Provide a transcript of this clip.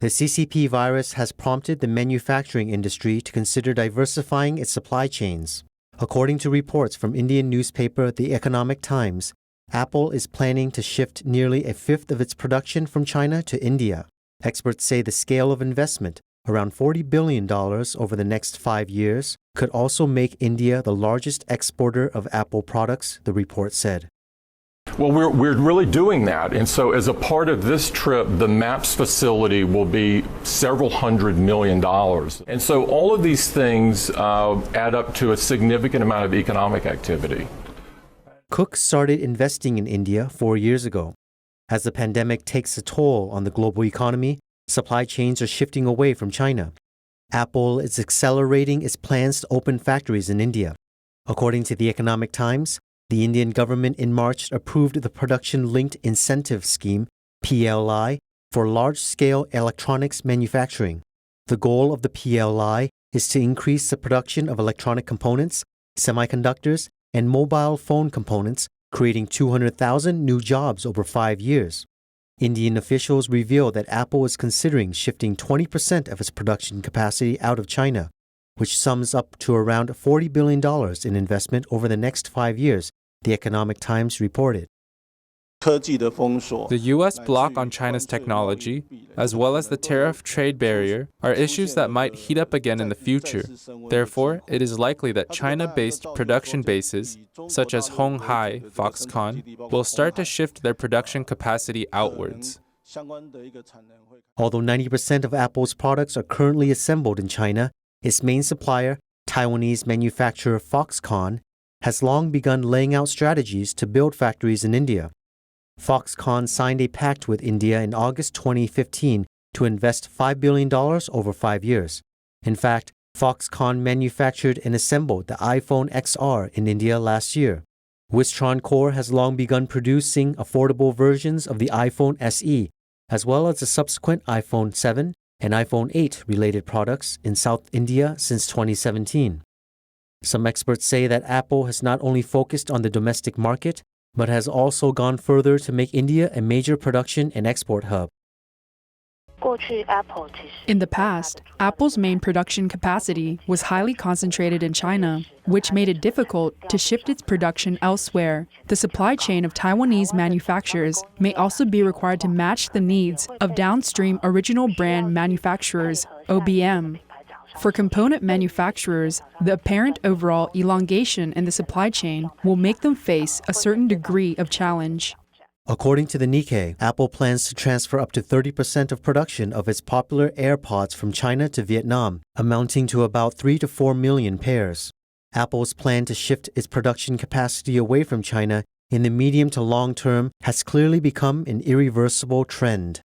The CCP virus has prompted the manufacturing industry to consider diversifying its supply chains. According to reports from Indian newspaper The Economic Times, Apple is planning to shift nearly a fifth of its production from China to India. Experts say the scale of investment, around $40 billion over the next 5 years, could also make India the largest exporter of Apple products, the report said. Well, we're really doing that. And so as a part of this trip, the MAPS facility will be several $100 million. And so all of these things add up to a significant amount of economic activity. Cook started investing in India 4 years ago. As the pandemic takes a toll on the global economy, supply chains are shifting away from China. Apple is accelerating its plans to open factories in India. According to The Economic Times, the Indian government in March approved the Production-Linked Incentive Scheme, PLI, for large-scale electronics manufacturing. The goal of the PLI is to increase the production of electronic components, semiconductors, and mobile phone components, creating 200,000 new jobs over 5 years. Indian officials revealed that Apple is considering shifting 20% of its production capacity out of China, which sums up to around $40 billion in investment over the next 5 years, The Economic Times reported. The U.S. block on China's technology, as well as the tariff trade barrier, are issues that might heat up again in the future. Therefore, it is likely that China-based production bases, such as Hong Hai, Foxconn, will start to shift their production capacity outwards. Although 90% of Apple's products are currently assembled in China, its main supplier, Taiwanese manufacturer Foxconn, has long begun laying out strategies to build factories in India. Foxconn signed a pact with India in August 2015 to invest $5 billion over 5 years. In fact, Foxconn manufactured and assembled the iPhone XR in India last year. Wistron Core has long begun producing affordable versions of the iPhone SE, as well as the subsequent iPhone 7 and iPhone 8 related products in South India since 2017. Some experts say that Apple has not only focused on the domestic market, but has also gone further to make India a major production and export hub. In the past, Apple's main production capacity was highly concentrated in China, which made it difficult to shift its production elsewhere. The supply chain of Taiwanese manufacturers may also be required to match the needs of downstream original brand manufacturers, OBM. For component manufacturers, the apparent overall elongation in the supply chain will make them face a certain degree of challenge. According to the Nikkei, Apple plans to transfer up to 30% of production of its popular AirPods from China to Vietnam, amounting to about 3 to 4 million pairs. Apple's plan to shift its production capacity away from China in the medium to long term has clearly become an irreversible trend.